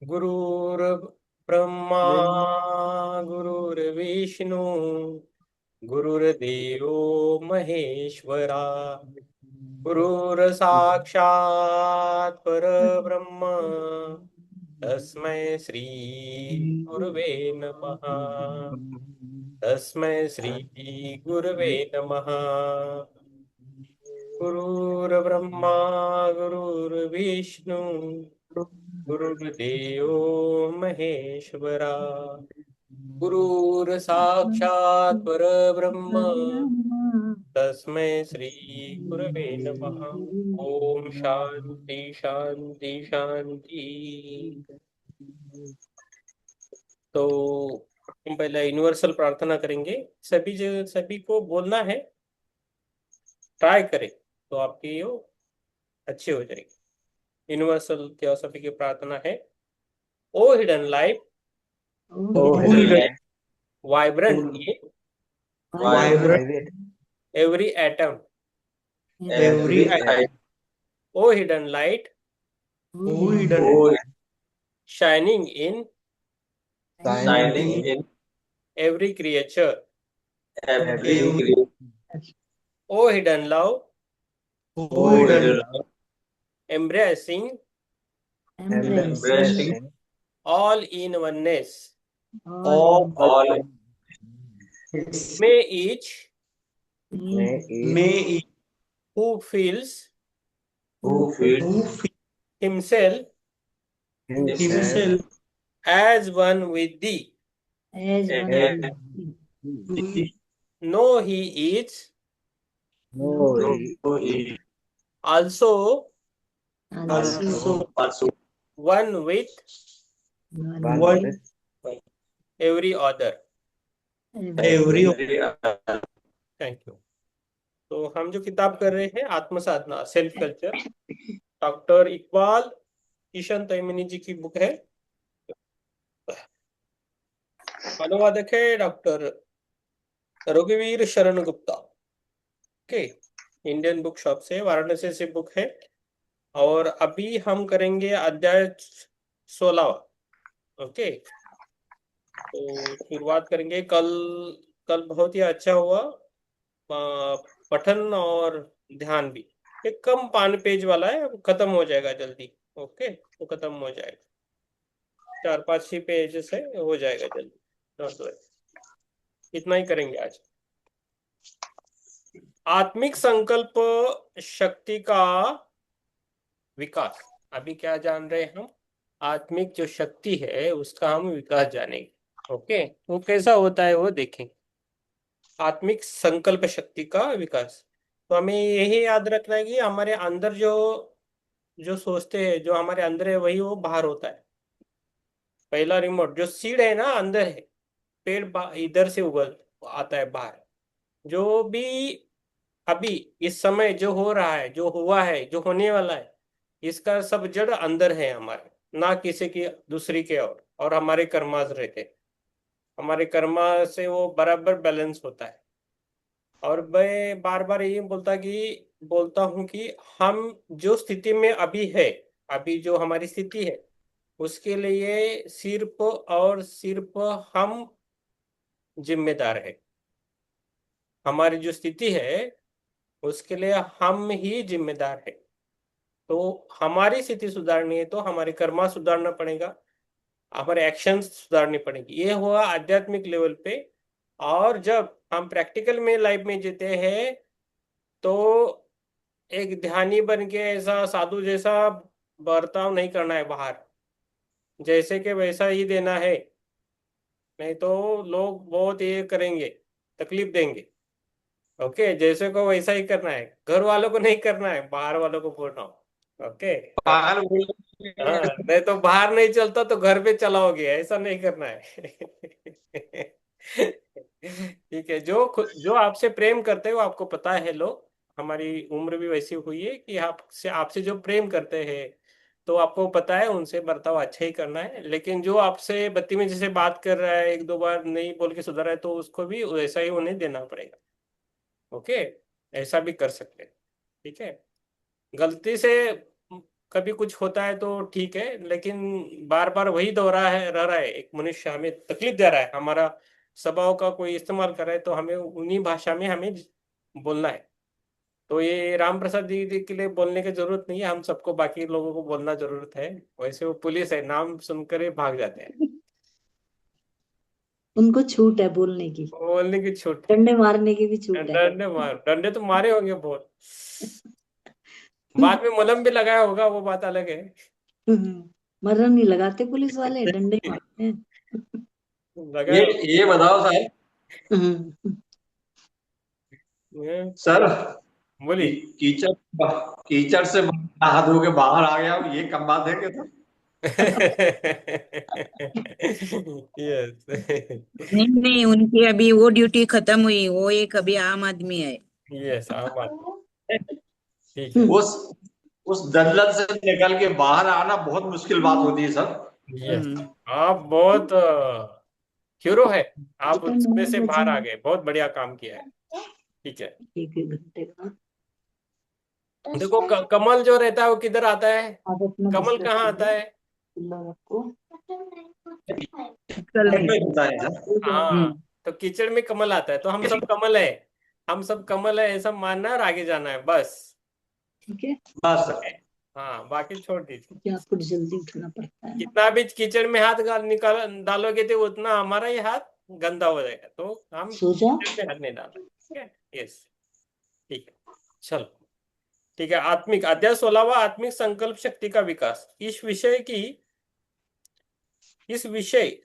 गुरुर्ब्रह्मा गुरुर्विष्णु गुरुर्देवो महेश्वरा गुरुर्साक्षात् परब्रह्म तस्मै श्री गुरुवे नमः। तस्मै श्री गुरुवे नमः। गुरुर्ब्रह्मा गुरुर्विष्णु गुरुर्देवो महेश्वरा गुरुर्साक्षात् परब्रह्म तस्मै श्री गुरवे नमः। ओम शांति शांति शांति। तो हम पहले यूनिवर्सल प्रार्थना करेंगे। सभी को बोलना है, ट्राई करें तो आपकी वो अच्छी हो जाएगी। यूनिवर्सल थियोसॉफी की प्रार्थना है। O hidden life vibrant in every atom, O hidden light shining in every creature, O hidden love embracing all in oneness, may each who feels himself as one with thee know he is also one with every other. Thank you. तो हम जो किताब कर रहे हैं आत्म साधना self culture, doctor Iqbal Kishan Taimni ji की बुक है। अनुवादक है डॉक्टर रघुवीर शरण गुप्ता के, इंडियन बुक शॉप से, वाराणसी से बुक है। और अभी हम करेंगे अध्याय 16। ओके, तो शुरुआत करेंगे। कल बहुत ही अच्छा हुआ पठन और ध्यान भी। एक कम 5 पेज वाला है, खत्म हो जाएगा जल्दी। ओके, तो खत्म हो जाएगा, 4-5-6 पेज से हो जाएगा जल्दी। डोंट वरी, इतना ही करेंगे आज। आत्मिक संकल्प शक्ति का विकास। अभी क्या जान रहे हैं हम? आत्मिक जो शक्ति है उसका हम विकास जानेंगे। ओके, वो कैसा होता है वो देखेंगे। आत्मिक संकल्प शक्ति का विकास। तो हमें यही याद रखना है कि हमारे अंदर जो जो सोचते हैं, जो हमारे अंदर है वही वो बाहर होता है। पहला रिमोट जो सीड है ना अंदर है, पेड़ इधर से उगल आता है बाहर। जो भी अभी इस समय जो हो रहा है, जो हुआ है, जो होने वाला है, इसका सब जड़ अंदर है हमारे, ना किसी की दूसरी के। और हमारे कर्मास रहते, हमारे कर्मा से वो बराबर बैलेंस होता है। और मैं बार बार यही बोलता हूँ कि हम जो स्थिति में अभी है, अभी जो हमारी स्थिति है, उसके लिए सिर्फ और सिर्फ हम जिम्मेदार है। हमारी जो स्थिति है उसके लिए हम ही जिम्मेदार है। तो हमारी स्थिति सुधारनी है तो हमारे कर्मा सुधारना पड़ेगा, हमारे एक्शंस सुधारनी पड़ेगी। ये हुआ आध्यात्मिक लेवल पे। और जब हम प्रैक्टिकल में लाइफ में जीते हैं तो एक ध्यानी बन के ऐसा साधु जैसा बर्ताव नहीं करना है बाहर, जैसे कि वैसा ही देना है, नहीं तो लोग बहुत ये करेंगे, तकलीफ देंगे। ओके, जैसे को वैसा ही करना है, घर वालों को नहीं करना है, बाहर वालों को बोलना हो। ओके, हाँ, नहीं तो बाहर नहीं चलता तो घर पे चलाओगे, ऐसा नहीं करना है। ठीक है, जो आपसे प्रेम करते हैं वो आपको पता है। लोग, हमारी उम्र भी वैसी हुई है कि आपसे आपसे जो प्रेम करते हैं तो आपको पता है उनसे बर्ताव अच्छा ही करना है। लेकिन जो आपसे बदतमीजी से बात कर रहा है, 1-2 बार नहीं बोल के सुधर रहा है, तो उसको भी वैसा ही उन्हें देना पड़ेगा। ओके, ऐसा भी कर सकते हैं। ठीक है, गलती से कभी कुछ होता है तो ठीक है, लेकिन बार बार वही दोहरा है रह रहा है, एक मनुष्य हमें तकलीफ दे रहा है, हमारा स्वभाव का कोई इस्तेमाल कर रहा है, तो हमें उन्हीं भाषा में हमें बोलना है। तो ये राम प्रसाद जी के लिए बोलने की जरूरत नहीं है, हम सबको, बाकी लोगों को बोलना जरूरत है। वैसे वो पुलिस है, नाम सुनकर ही भाग जाते हैं। उनको छूट है बोलने की, बोलने की छूट है। डंडे मारने की भी छूट है। डंडे तो मारे होंगे बहुत, बाद में मलहम भी लगाया होगा, वो बात अलग है। मरहम नहीं लगाते पुलिस वाले, डंडे ही मारते हैं। लगाया ये बताओ सर, हम्म। होगा। सर बोली। कीचड़ कीचड़ से नहा धो के बाहर आ गया हूँ, ये कब बात है क्या? यस। नहीं नहीं, उनकी अभी वो ड्यूटी खत्म हुई, वो एक अभी आम आदमी है। यस, आम आदमी, ठीक है। उस उस दलदल से निकल के बाहर आना बहुत मुश्किल बात होती है सर। यस, हम्म। आप बहुत हीरो है, आप कितना उसमें 9 से बजे बाहर आ गए, बहुत बढ़िया काम किया है। ठीक है। एक एक घंटे का। देखो कमल जो रहता है वो किधर आता है? आप अपना कमल बिस्तर कहाँ कर आता दो, है? खुला रखो। कल में। में होता है सर। हाँ, तो कीचड़ में कमल आता है, तो हम सब कमल है, हम सब कमल है ऐसा मानना है और आगे जाना है बस। ठीक है, बस सर। हाँ, बाकी छोड़ दीजिए। क्योंकि आपको जल्दी उठना पड़ता है ना। कितना भी कीचड़ में हाथ निकाल डालोगे तो उतना हमारा ही हाथ गंदा हो जाएगा, तो हम सो जाओ। कीचड़ में हाथ नहीं डालना, ठीक है। यस, ठीक है। चलो, ठीक है। आत्मिक अध्याय 16वां, आत्मिक संकल्प शक्ति का विकास। इस विषय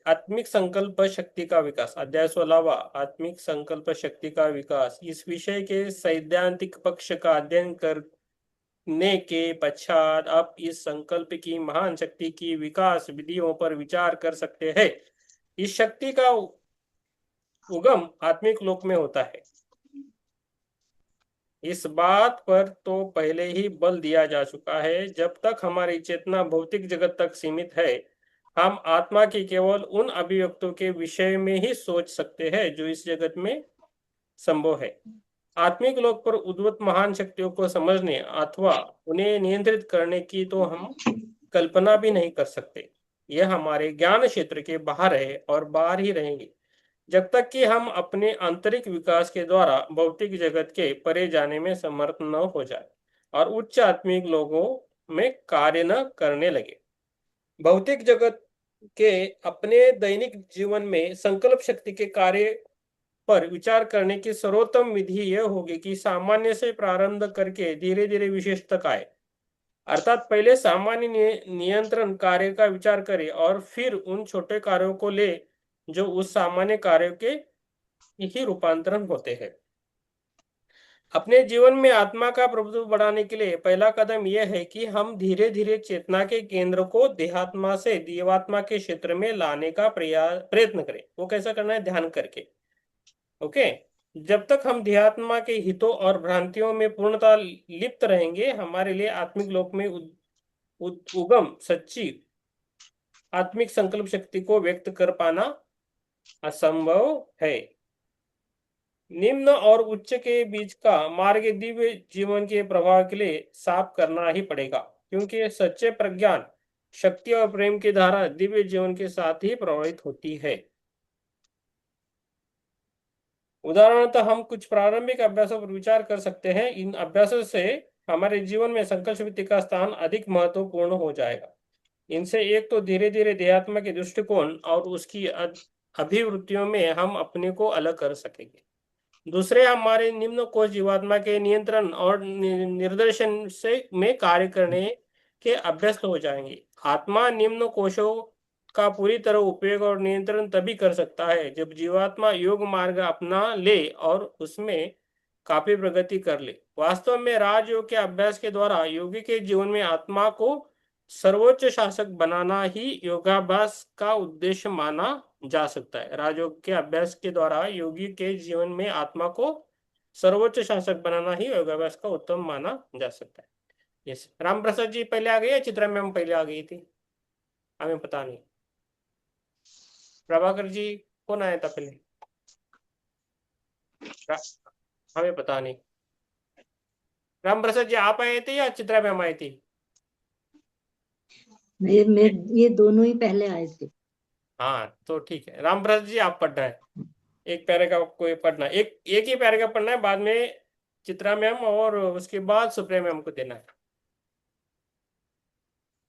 आत्मिक संकल्प शक्ति का विकास, अध्याय 16वां, आत्मिक संकल्प शक्ति का विकास, इस विषय के सैद्धांतिक पक्ष का अध्ययन करने के पश्चात आप इस संकल्प की महान शक्ति की विकास विधियों पर विचार कर सकते हैं। इस शक्ति का उगम आत्मिक लोक में होता है, इस बात पर तो पहले ही बल दिया जा चुका है। जब तक हमारी चेतना भौतिक जगत तक सीमित है, हम आत्मा की केवल उन अभिव्यक्तियों के विषय में ही सोच सकते हैं जो इस जगत में संभव है। आत्मिक लोक पर उद्भूत महान शक्तियों को समझने अथवा उन्हें नियंत्रित करने की तो हम कल्पना भी नहीं कर सकते। यह हमारे ज्ञान क्षेत्र के बाहर है और बाहर ही रहेंगे जब तक कि हम अपने आंतरिक विकास के द्वारा भौतिक जगत के परे जाने में समर्थ न हो जाए और उच्च आत्मिक लोगों में कार्य न करने लगे। भौतिक जगत के अपने दैनिक जीवन में संकल्प शक्ति के कार्य पर विचार करने की सर्वोत्तम विधि यह होगी कि सामान्य से प्रारंभ करके धीरे धीरे विशेष तक आए। अर्थात पहले सामान्य नियंत्रण कार्य का विचार करें और फिर उन छोटे कार्यों को ले जो उस सामान्य कार्यों के ही रूपांतरण होते हैं। अपने जीवन में आत्मा का प्रभुत्व बढ़ाने के लिए पहला कदम यह है कि हम धीरे धीरे चेतना के केंद्र को देहात्मा से जीवात्मा के क्षेत्र में लाने का प्रयत्न करें। वो कैसा करना है? ध्यान करके। ओके। जब तक हम देहात्मा के हितों और भ्रांतियों में पूर्णतः लिप्त रहेंगे, हमारे लिए आत्मिक लोक में उगम सच्ची आत्मिक संकल्प शक्ति को व्यक्त कर पाना असंभव है। निम्न और उच्च के बीच का मार्ग दिव्य जीवन के प्रवाह के लिए साफ करना ही पड़ेगा, क्योंकि सच्चे प्रज्ञान, शक्ति और प्रेम की धारा दिव्य जीवन के साथ ही प्रवाहित होती है। उदाहरणतः हम कुछ प्रारंभिक अभ्यासों पर विचार कर सकते हैं। इन अभ्यासों से हमारे जीवन में संकल्प शक्ति का स्थान अधिक महत्वपूर्ण हो जाएगा। इनसे एक तो धीरे धीरे देहात्मा के दृष्टिकोण और उसकी अभिवृत्तियों में हम अपने को अलग कर सकेंगे। दूसरे, हमारे निम्न कोश जीवात्मा के नियंत्रण और निर्देशन से में कार्य करने के अभ्यस्त हो जाएंगे। आत्मा निम्न कोशों का पूरी तरह उपयोग और नियंत्रण तभी कर सकता है जब जीवात्मा योग मार्ग अपना ले और उसमें काफी प्रगति कर ले। वास्तव में राजयोग के अभ्यास के द्वारा योगी के जीवन में आत्मा को सर्वोच्च शासक बनाना ही योगाभ्यास का उद्देश्य माना जा सकता है। राजयोग के अभ्यास के द्वारा योगी के जीवन में आत्मा को सर्वोच्च शासक बनाना ही योगाभ्यास का उत्तम माना जा सकता है। यस, राम प्रसाद जी पहले आ गए या चित्रा मैम पहले आ गई थी? हमें पता नहीं। प्रभाकर जी कौन आया था पहले? हमें पता नहीं। राम प्रसाद जी आप आए थे या चित्रा मैम आई थी? मैं ये दोनों ही पहले आए थे। हाँ तो ठीक है, राम प्रसाद जी आप पढ़ना है, एक पैराग्राफ आपको ये पढ़ना है, एक एक ही पैराग्राफ पढ़ना है, बाद में चित्रा मैम और उसके बाद सुप्रिया मैम को देना है।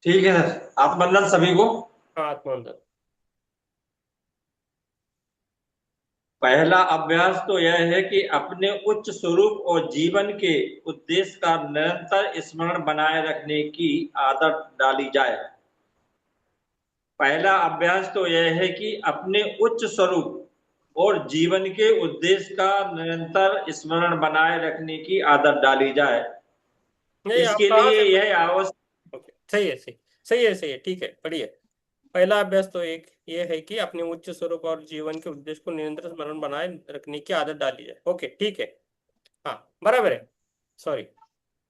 ठीक है सर, आत्मबंधन सभी को। हाँ आत्मबंधन। पहला अभ्यास तो यह है कि अपने उच्च स्वरूप और जीवन के उद्देश्य का निरंतर स्मरण बनाए रखने की आदत डाली जाए। पहला अभ्यास तो यह है कि अपने उच्च स्वरूप और जीवन के उद्देश्य का निरंतर स्मरण बनाए रखने की आदत डाली जाए। नहीं आप इसके कहाँ लिए से यह आवश्यक। ओके सही है, सही है, ठीक है पढ़िए। पहला अभ्यास तो एक ये है कि अपने उच्च स्वरूप और जीवन के उद्देश्य को निरंतर स्मरण बनाए रखने की आदत डाली जाए। ओके ठीक है, हाँ बराबर है, सॉरी।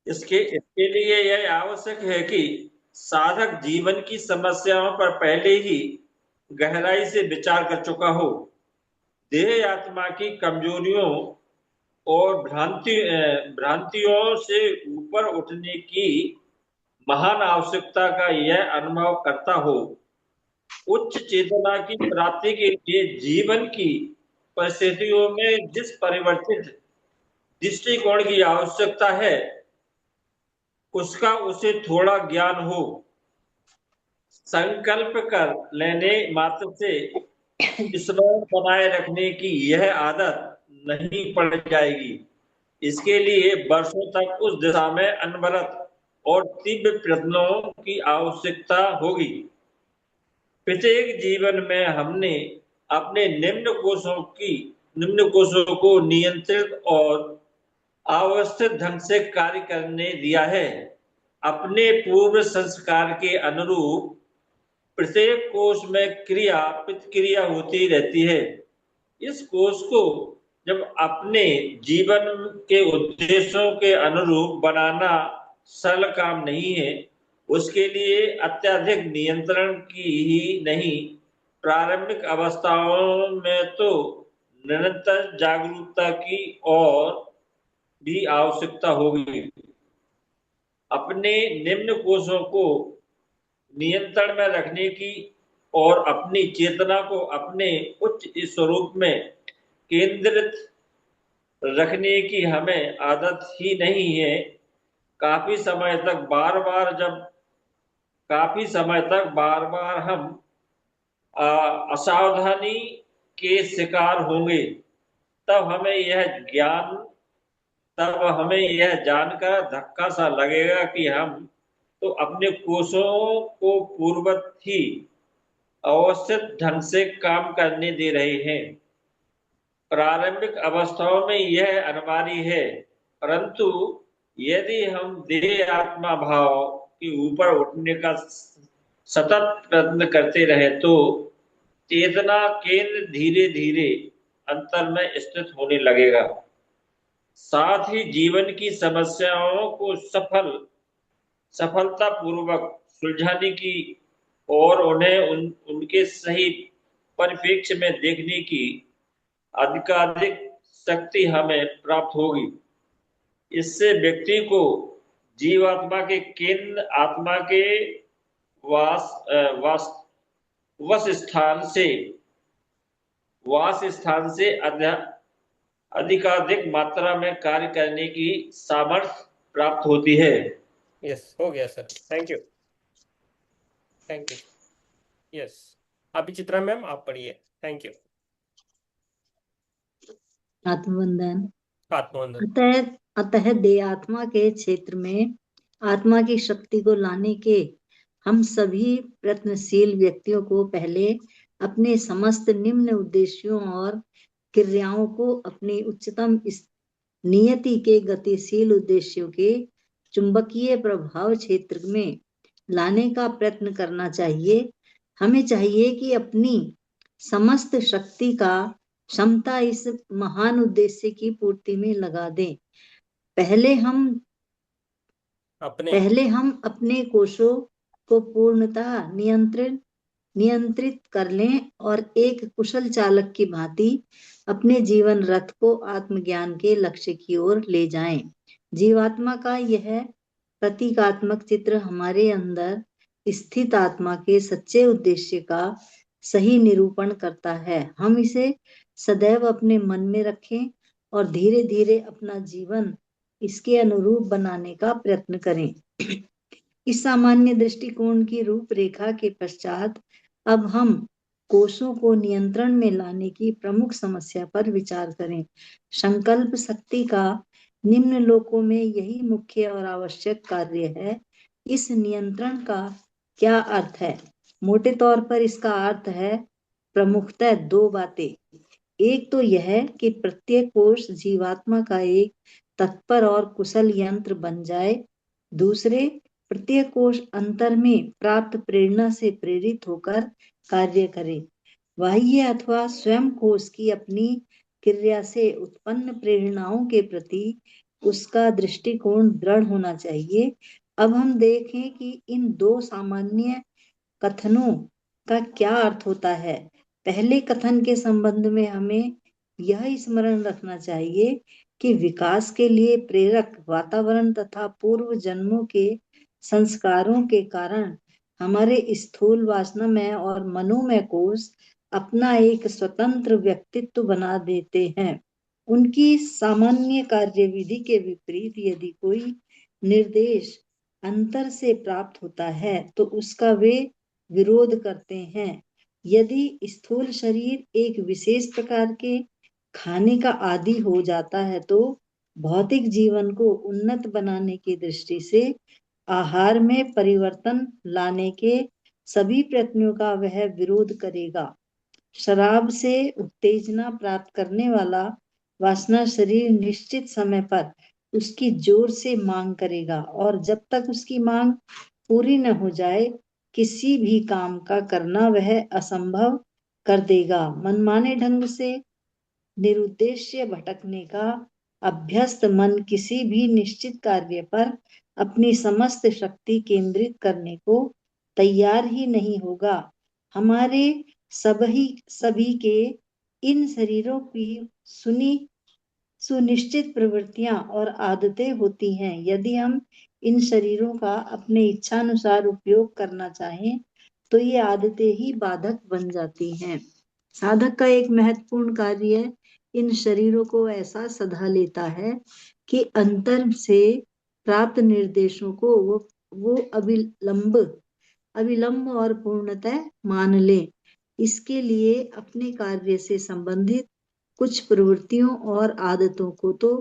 इसके लिए यह आवश्यक है कि साधक जीवन की समस्याओं पर पहले ही गहराई से विचार कर चुका हो। देह आत्मा की कमजोरियों और भ्रांतियों से ऊपर उठने की महान आवश्यकता का यह अनुभव करता हो। उच्च चेतना की प्राप्ति के लिए जीवन की परिस्थितियों में जिस परिवर्तित दृष्टिकोण की आवश्यकता है उसका उसे थोड़ा ज्ञान हो। संकल्प कर लेने मात्र से स्मरण बनाए रखने की यह आदत नहीं पड़ जाएगी। इसके लिए वर्षों तक उस दिशा में अनवरत और तीव्र प्रयत्नों की आवश्यकता होगी। प्रत्येक जीवन में हमने अपने निम्न कोशों को नियंत्रित और अवस्थित ढंग से कार्य करने दिया है। अपने पूर्व संस्कार के अनुरूप प्रत्येक कोष में क्रिया प्रतिक्रिया होती रहती है। इस कोष को जब अपने जीवन के उद्देश्यों के अनुरूप बनाना सरल काम नहीं है। उसके लिए अत्यधिक नियंत्रण की ही नहीं, प्रारंभिक अवस्थाओं में तो निरंतर जागरूकता की और भी आवश्यकता होगी। अपने निम्न कोषों को नियंत्रण में रखने की और अपनी चेतना को अपने उच्च स्वरूप में केंद्रित रखने की हमें आदत ही नहीं है। काफी समय तक बार बार हम असावधानी के शिकार होंगे। तब हमें यह जानकर धक्का सा लगेगा कि हम तो अपने कोषों को पूर्ववत ही अवस्थित ढंग से काम करने दे रहे हैं। प्रारंभिक अवस्थाओं में यह अनिवार्य है, परंतु यदि हम देह आत्मा भाव के ऊपर उठने का सतत प्रयत्न करते रहे तो चेतना केंद्र धीरे धीरे अंतर में स्थित होने लगेगा। साथ ही जीवन की समस्याओं को सफलतापूर्वक सुलझाने की और उन्हें उनके सही परिप्रेक्ष्य में देखने की अधिकाधिक शक्ति हमें प्राप्त होगी। इससे व्यक्ति को जीवात्मा के केंद्र आत्मा के वास स्थान से अधिकाधिक मात्रा में कार्य करने की सामर्थ्य प्राप्त होती है। यस हो गया सर, थैंक यू यस। अभी चित्रा मैम आप पढ़िए, थैंक यू। आत्मबंधन। आत्मबंधन। अतः देह आत्मा के क्षेत्र में आत्मा की शक्ति को लाने के हम सभी प्रयत्नशील व्यक्तियों को पहले अपने समस्त निम्न उद्देश्यों और क्रियाओं को अपनी उच्चतम नियति के गतिशील उद्देश्यों के चुंबकीय प्रभाव क्षेत्र में लाने का प्रयत्न करना चाहिए। हमें चाहिए कि अपनी समस्त शक्ति का क्षमता इस महान उद्देश्य की पूर्ति में लगा दें। पहले हम अपने कोशों को पूर्णतः नियंत्रित कर लें और एक कुशल चालक की भांति अपने जीवन रथ को आत्मज्ञान के लक्ष्य की ओर ले जाएं। जीवात्मा का यह प्रतीकात्मक चित्र हमारे अंदर स्थित आत्मा के सच्चे उद्देश्य का सही निरूपण करता है। हम इसे सदैव अपने मन में रखें और धीरे धीरे अपना जीवन इसके अनुरूप बनाने का प्रयत्न करें। इस सामान्य दृष्टिकोण की रूपरेखा के पश्चात अब हम कोषों को नियंत्रण में लाने की प्रमुख समस्या पर विचार करें। संकल्प शक्ति का निम्न लोकों में यही मुख्य और आवश्यक कार्य है। इस नियंत्रण का क्या अर्थ है? मोटे तौर पर इसका अर्थ है प्रमुखतः दो बातें। एक तो यह कि प्रत्येक कोष जीवात्मा का एक तत्पर और कुशल यंत्र बन जाए। दूसरे, प्रत्येक कोष अंतर में प्राप्त प्रेरणा से प्रेरित होकर कार्य करे। बाह्य अथवा स्वयं कोष की अपनी क्रिया से उत्पन्न प्रेरणाओं के प्रति उसका दृष्टिकोण दृढ़ होना चाहिए। अब हम देखें कि इन दो सामान्य कथनों का क्या अर्थ होता है। पहले कथन के संबंध में हमें यह स्मरण रखना चाहिए कि विकास के लिए प्रेरक वातावरण तथा पूर्व जन्मों के संस्कारों के कारण हमारे स्थूल वासनामय और मनोमय कोष अपना एक स्वतंत्र व्यक्तित्व बना देते हैं। उनकी सामान्य कार्यविधि के विपरीत यदि कोई निर्देश अंतर से प्राप्त होता है तो उसका वे विरोध करते हैं। यदि स्थूल शरीर एक विशेष प्रकार के खाने का आदी हो जाता है तो भौतिक जीवन को उन्नत बनाने की दृष्टि से आहार में परिवर्तन लाने के सभी प्रयत्नों का वह विरोध करेगा। शराब से उत्तेजना प्राप्त करने वाला वासना शरीर निश्चित समय पर उसकी जोर से मांग करेगा और जब तक उसकी मांग पूरी न हो जाए किसी भी काम का करना वह असंभव कर देगा। मनमाने ढंग से निरुद्देश्य भटकने का अभ्यस्त मन किसी भी निश्चित कार्य पर अपनी समस्त शक्ति केंद्रित करने को तैयार ही नहीं होगा। हमारे सभी के इन शरीरों की सुनिश्चित प्रवृत्तियां और आदतें होती हैं। यदि हम इन शरीरों का अपने इच्छानुसार उपयोग करना चाहें तो ये आदतें ही बाधक बन जाती हैं। साधक का एक महत्वपूर्ण कार्य इन शरीरों को ऐसा सधा लेता है कि अंतर से प्राप्त निर्देशों को वो अविलंब और पूर्णतः मान ले। इसके लिए अपने कार्य से संबंधित कुछ प्रवृत्तियों और आदतों को तो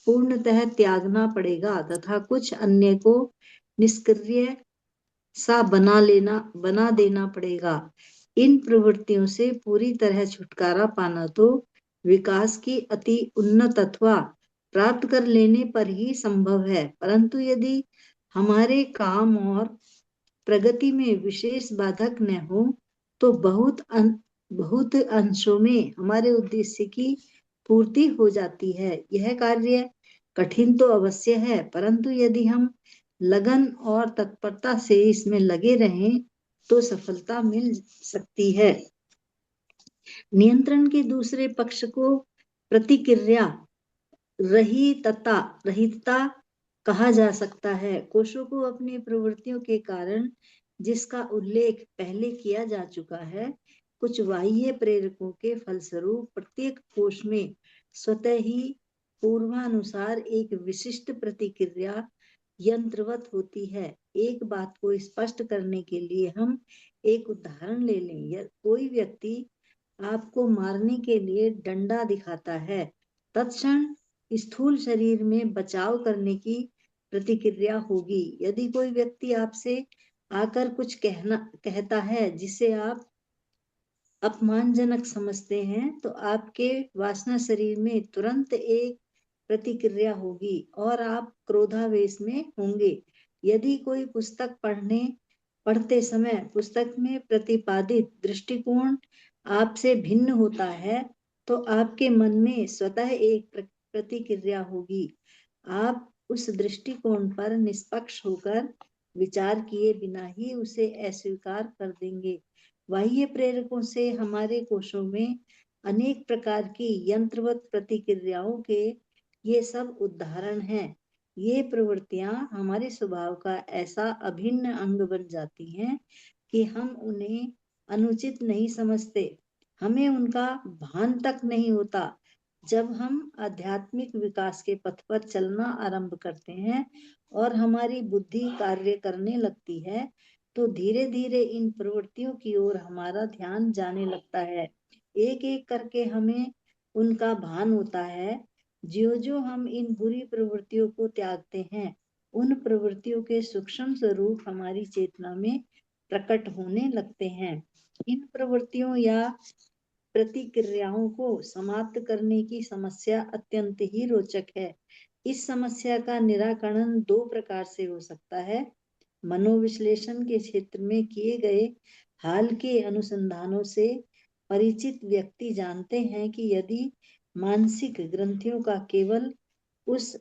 पूर्णतः त्यागना पड़ेगा तथा कुछ अन्य को निष्क्रिय सा बना देना पड़ेगा। इन प्रवृत्तियों से पूरी तरह छुटकारा पाना तो विकास की अति उन्नत अथवा प्राप्त कर लेने पर ही संभव है, परंतु यदि हमारे काम और प्रगति में विशेष बाधक न हो तो बहुत अंशों में हमारे उद्देश्य की पूर्ति हो जाती है। यह कार्य कठिन तो अवश्य है, परंतु यदि हम लगन और तत्परता से इसमें लगे रहें तो सफलता मिल सकती है। नियंत्रण के दूसरे पक्ष को प्रतिक्रिया रहितता कहा जा सकता है। कोषों को अपनी प्रवृत्तियों के कारण, जिसका उल्लेख पहले किया जा चुका है, कुछ बाह्य प्रेरकों के फलस्वरूप प्रत्येक कोष में स्वतः ही पूर्वानुसार एक विशिष्ट प्रतिक्रिया यंत्रवत होती है। एक बात को स्पष्ट करने के लिए हम एक उदाहरण ले लें। कोई व्यक्ति आपको मारने के लिए डंडा दिखाता है, तत्क्षण स्थूल शरीर में बचाव करने की प्रतिक्रिया होगी। यदि कोई व्यक्ति आपसे आकर कुछ कहता है जिसे आप अपमानजनक समझते हैं तो आपके वासना शरीर में तुरंत एक प्रतिक्रिया होगी और आप क्रोधावेश में होंगे। यदि कोई पुस्तक पढ़ते समय पुस्तक में प्रतिपादित दृष्टिकोण आपसे भिन्न होता है तो आपके मन में स्वतः एक प्रतिक्रिया होगी। आप उस दृष्टिकोण पर निष्पक्ष होकर विचार किए बिना ही उसे अस्वीकार कर देंगे। बाह्य प्रेरकों से हमारे कोषों में अनेक प्रकार की यंत्रवत प्रतिक्रियाओं के ये सब उदाहरण हैं। ये प्रवृत्तियां हमारे स्वभाव का ऐसा अभिन्न अंग बन जाती हैं कि हम उन्हें अनुचित नहीं समझते, हमें उनका भान तक नहीं होता। जब हम आध्यात्मिक विकास के पथ पर चलना आरंभ करते हैं और हमारी बुद्धि कार्य करने लगती है, तो धीरे धीरे इन प्रवृत्तियों की ओर हमारा ध्यान जाने लगता है। एक एक करके हमें उनका भान होता है। ज्यों ज्यों हम इन बुरी प्रवृत्तियों को त्यागते हैं, उन प्रवृत्तियों के सूक्ष्म स्वरूप हमारी चेतना में प्रकट होने लगते हैं। इन प्रवृत्तियों या प्रतिक्रियाओं को समाप्त करने की समस्या अत्यंत ही रोचक है। इस समस्या का निराकरण दो प्रकार से हो सकता है। मनोविश्लेषण के क्षेत्र में किए गए हाल के अनुसंधानों से परिचित व्यक्ति जानते हैं कि यदि मानसिक ग्रंथियों का केवल उस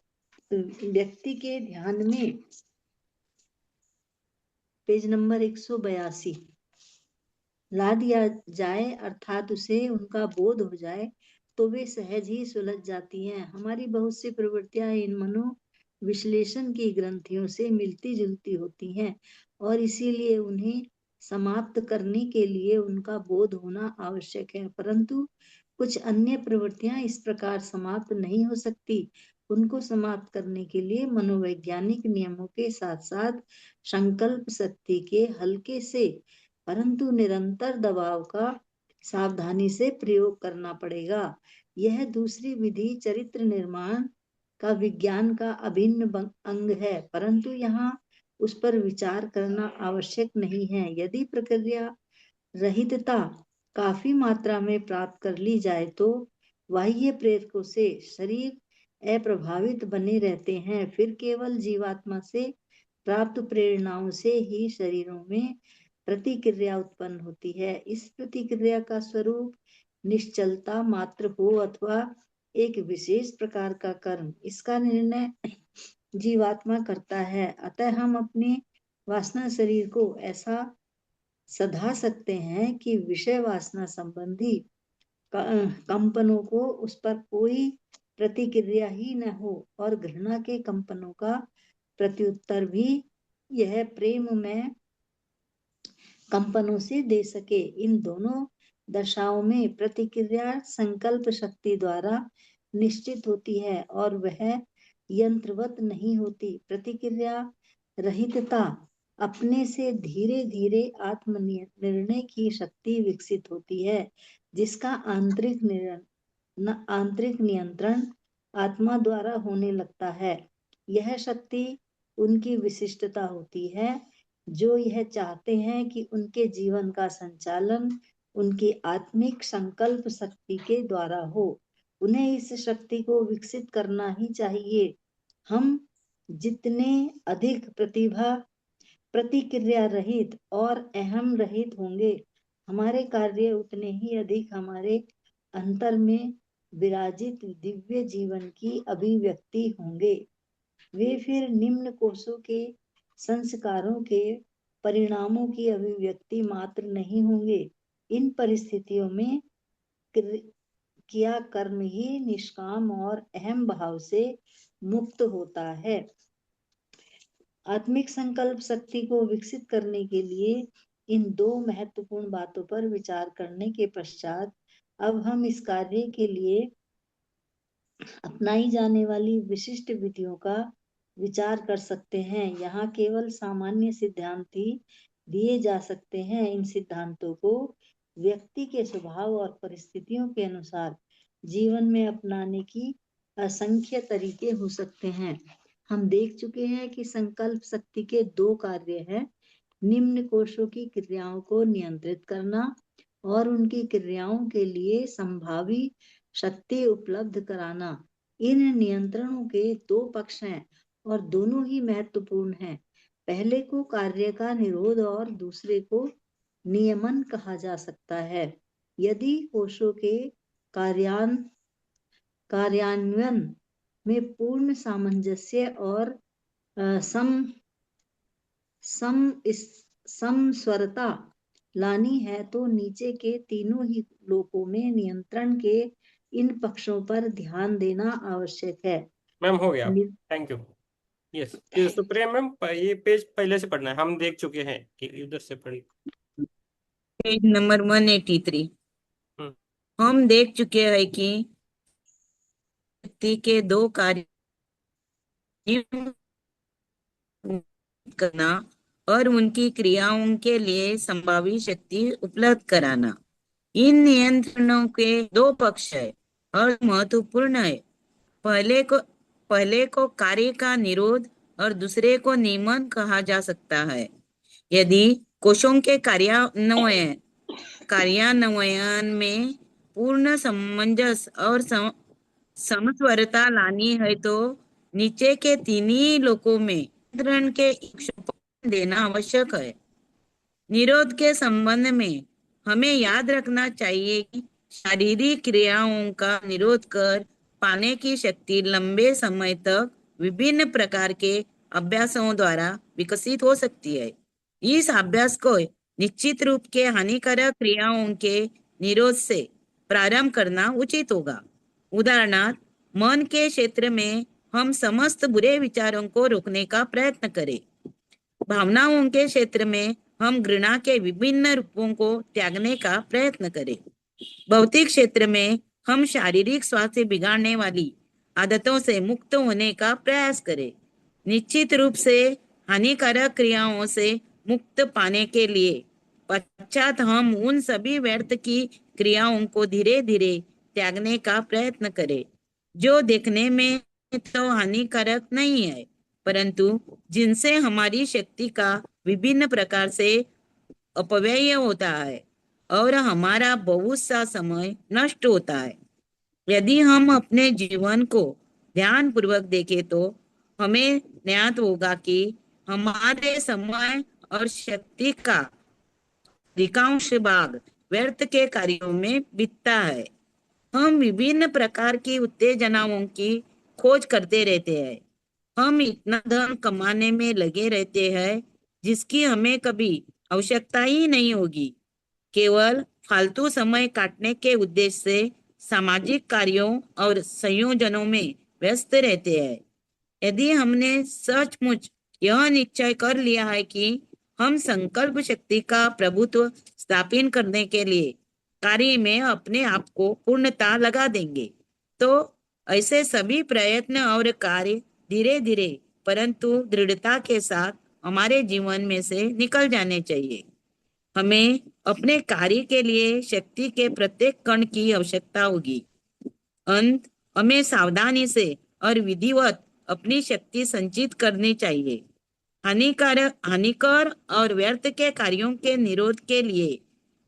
व्यक्ति के ध्यान में, पेज नंबर 182, ला दिया जाए, अर्थात उसे उनका बोध हो जाए, तो वे सहज ही सुलझ जाती हैं। हमारी बहुत सी प्रवृत्तियां इन मनो विश्लेषण की ग्रंथियों से मिलती जुलती होती हैं और इसीलिए उन्हें समाप्त करने के लिए उनका बोध होना आवश्यक है। परंतु कुछ अन्य प्रवृत्तियां इस प्रकार समाप्त नहीं हो सकती। उनको समाप्त करने के लिए मनोवैज्ञानिक नियमों के साथ साथ संकल्प शक्ति के हल्के से परंतु निरंतर दबाव का सावधानी से प्रयोग करना पड़ेगा। यह दूसरी विधि चरित्र निर्माण का विज्ञान का अभिन्न अंग है, परंतु यहाँ उस पर विचार करना आवश्यक नहीं है। यदि प्रक्रिया रहितता काफी मात्रा में प्राप्त कर ली जाए तो बाह्य प्रेरकों से शरीर अप्रभावित बने रहते हैं। फिर केवल जीवात्मा से प्राप्त प्रेरणाओं से ही शरीरों में प्रतिक्रिया उत्पन्न होती है। इस प्रतिक्रिया का स्वरूप निश्चलता मात्र हो अथवा एक विशेष प्रकार का कर्म, इसका निर्णय जीवात्मा करता है। अतः हम अपने वासना शरीर को ऐसा सधा सकते हैं कि विषय वासना संबंधी कंपनों को उस पर कोई प्रतिक्रिया ही न हो और घृणा के कंपनों का प्रत्युत्तर भी यह प्रेम में कंपनों से दे सके। इन दोनों दशाओं में प्रतिक्रिया संकल्प शक्ति द्वारा निश्चित होती है और वह यंत्रवत नहीं होती। प्रतिक्रिया रहितता अपने से धीरे धीरे आत्म निर्णय की शक्ति विकसित होती है, जिसका आंतरिक नियंत्रण आत्मा द्वारा होने लगता है। यह शक्ति उनकी विशिष्टता होती है जो यह चाहते हैं कि उनके जीवन का संचालन उनकी आत्मिक संकल्प शक्ति के द्वारा हो। उन्हें इस शक्ति को विकसित करना ही चाहिए। हम जितने अधिक प्रतिक्रिया रहित और अहम रहित होंगे, हमारे कार्य उतने ही अधिक हमारे अंतर में विराजित दिव्य जीवन की अभिव्यक्ति होंगे। वे फिर निम्न कोशों के संस्कारों के परिणामों की अभिव्यक्ति मात्र नहीं होंगे। इन परिस्थितियों में किया कर्म ही निष्काम और अहम भाव से मुक्त होता है। आत्मिक संकल्प शक्ति को विकसित करने के लिए इन दो महत्वपूर्ण बातों पर विचार करने के पश्चात अब हम इस कार्य के लिए अपनाई जाने वाली विशिष्ट विधियों का विचार कर सकते हैं। यहाँ केवल सामान्य सिद्धांत ही दिए जा सकते हैं। इन सिद्धांतों को व्यक्ति के स्वभाव और परिस्थितियों के अनुसार जीवन में अपनाने की असंख्य तरीके हो सकते हैं। हम देख चुके हैं कि संकल्प शक्ति के दो कार्य हैं: निम्न कोशों की क्रियाओं को नियंत्रित करना और उनकी क्रियाओं के लिए संभावी शक्ति उपलब्ध कराना। इन नियंत्रणों के दो पक्ष हैं और दोनों ही महत्वपूर्ण हैं। पहले को कार्य का निरोध और दूसरे को नियमन कहा जा सकता है। यदि कोशों के कार्यान्वयन में पूर्ण सामंजस्य और समस्वरता लानी है तो नीचे के तीनों ही लोकों में नियंत्रण के इन पक्षों पर ध्यान देना आवश्यक है। मैम हो गया, थैंक यू। यस, ये सुप्रिया मैम, ये पेज पहले से पढ़ना है, हम देख चुके हैं कि उधर से पढ़ी। Page number 183। हम्म। हम देख चुके हैं कि व्यक्ति के दो कार्य करना और उनकी क्रियाओं के लिए संभावित शक्ति उपलब्ध कराना। इन नियंत्रणों के दो पक्ष है और महत्वपूर्ण है। पहले को कार्य का निरोध और दूसरे को नियमन कहा जा सकता है। यदि कोशों के कार्यान्वयन में पूर्ण सामंजस्य और समस्वरता लानी है तो नीचे के तीनों लोकों में नियंत्रण के सोपान देना आवश्यक है। निरोध के संबंध में हमें याद रखना चाहिए कि शारीरिक क्रियाओं का निरोध कर पाने की शक्ति लंबे समय तक विभिन्न प्रकार के अभ्यासों द्वारा विकसित हो सकती है। इस अभ्यास को निश्चित रूप के हानिकारक क्रियाओं के निरोध से प्रारंभ करना उचित होगा। उदाहरणार्थ, मन के क्षेत्र में हम समस्त बुरे विचारों को रोकने का प्रयत्न करें। भावनाओं के क्षेत्र में हम घृणा के विभिन्न रूपों को त्यागने का प्रयत्न करें। भौतिक क्षेत्र में हम शारीरिक स्वास्थ्य बिगाड़ने वाली आदतों से मुक्त होने का प्रयास करें। निश्चित रूप से हानिकारक क्रियाओं से मुक्त पाने के लिए पश्चात हम उन सभी व्यर्थ की क्रियाओं को धीरे धीरे त्यागने का प्रयत्न करें, जो देखने में तो हानिकारक नहीं है, परंतु जिनसे हमारी शक्ति का विभिन्न प्रकार से अपव्यय होता है और हमारा बहुत सा समय नष्ट होता है। यदि हम अपने जीवन को ध्यान पूर्वक देखें तो हमें ज्ञात होगा कि हमारे समय और शक्ति का अधिकांश भाग व्यर्थ के कार्यों में बीतता है। हम विभिन्न प्रकार की उत्तेजनाओं की खोज करते रहते हैं। हम इतना धन कमाने में लगे रहते हैं जिसकी हमें कभी आवश्यकता ही नहीं होगी। केवल फालतू समय काटने के उद्देश्य से सामाजिक कार्यों और संयोजनों में व्यस्त रहते हैं। यदि हमने सचमुच यह निश्चय कर लिया है कि हम संकल्प शक्ति का प्रभुत्व स्थापित करने के लिए कार्य में अपने आप को पूर्णता लगा देंगे, तो ऐसे सभी प्रयत्न और कार्य धीरे धीरे परंतु दृढ़ता के साथ हमारे जीवन में से निकल जाने चाहिए। हमें अपने कार्य के लिए शक्ति के प्रत्येक कण की आवश्यकता होगी। हमें सावधानी से और विधिवत अपनी शक्ति संचित करनी चाहिए। हानिकर और व्यर्थ के कार्यों के निरोध के लिए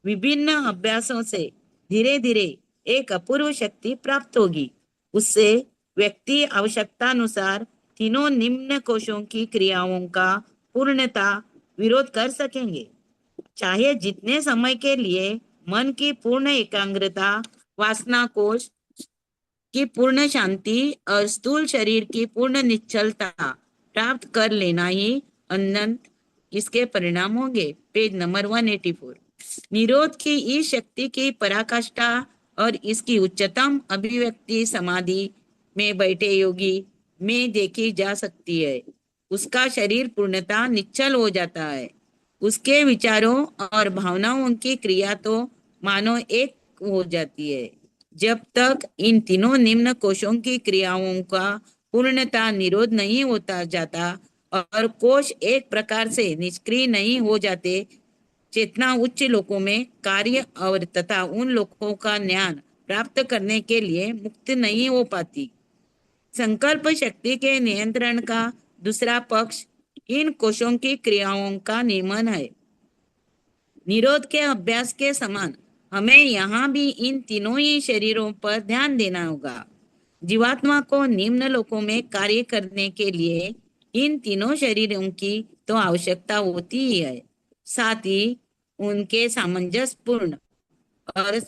विभिन्न अभ्यासों से धीरे धीरे एक अपूर्व शक्ति प्राप्त होगी। उससे व्यक्ति आवश्यकतानुसार तीनों निम्न कोशों की क्रियाओं का पूर्णता विरोध कर सकेंगे। चाहे जितने समय के लिए मन की पूर्ण एकाग्रता, वासना कोश की पूर्ण शांति और स्थूल शरीर की पूर्ण निश्चलता प्राप्त कर लेना ही अनंत इसके परिणाम होंगे। Page number 184। निरोध की इस शक्ति की पराकाष्ठा और इसकी उच्चतम अभिव्यक्ति समाधि में बैठे योगी में देखी जा सकती है। उसका शरीर पूर्णतः निश्चल हो जाता है। उसके विचारों और भावनाओं की क्रिया तो मानो एक हो जाती है। जब तक इन तीनों निम्न कोशों की क्रियाओं का पूर्णतः निरोध नहीं होता जाता और कोश एक प्रकार से निष्क्रिय नहीं हो जाते, चेतना उच्च लोकों में कार्य और तथा उन लोकों का ज्ञान प्राप्त करने के लिए मुक्त नहीं हो पाती। संकल्प शक्ति के नियंत्रण का दूसरा पक्ष इन कोशों की क्रियाओं का नियमन है। निरोध के अभ्यास के समान हमें यहाँ भी इन तीनों ही शरीरों पर ध्यान देना होगा। जीवात्मा को निम्न लोकों में कार्य करने के लिए इन तीनों शरीरों की तो आवश्यकता होती ही है, साथ ही उनके सामंजस्यपूर्ण और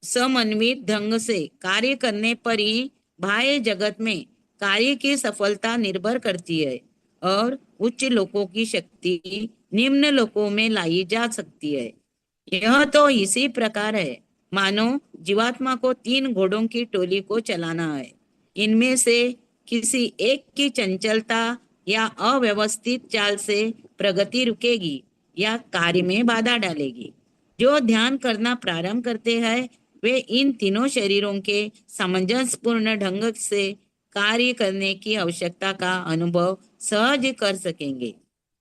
समन्वित ढंग से कार्य करने पर ही बाह्य जगत में कार्य की सफलता निर्भर करती है और उच्च लोकों की शक्ति निम्न लोकों में लाई जा सकती है। यह तो इसी प्रकार है मानो जीवात्मा को 3 घोड़ों की टोली को चलाना है। इनमें से किसी एक की चंचलता या अव्यवस्थित चाल से प्रगति रुकेगी या कार्य में बाधा डालेगी। जो ध्यान करना प्रारंभ करते हैं वे इन तीनों शरीरों के सामंजस्यपूर्ण ढंग से कार्य करने की आवश्यकता का अनुभव सहज कर सकेंगे।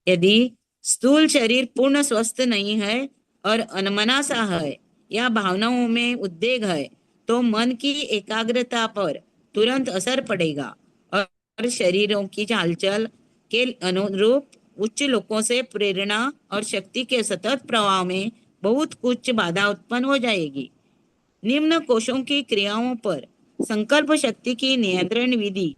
यदि स्थूल शरीर पूर्ण स्वस्थ नहीं है और अनमना सा है या भावनाओं में उद्वेग है तो मन की एकाग्रता पर तुरंत असर पड़ेगा और शरीरों की हलचल के अनुरूप उच्च लोकों से प्रेरणा और शक्ति के सतत प्रवाह में बहुत कुछ बाधा उत्पन्न हो जाएगी। निम्न कोशों की क्रियाओं पर संकल्प शक्ति की नियंत्रण विधि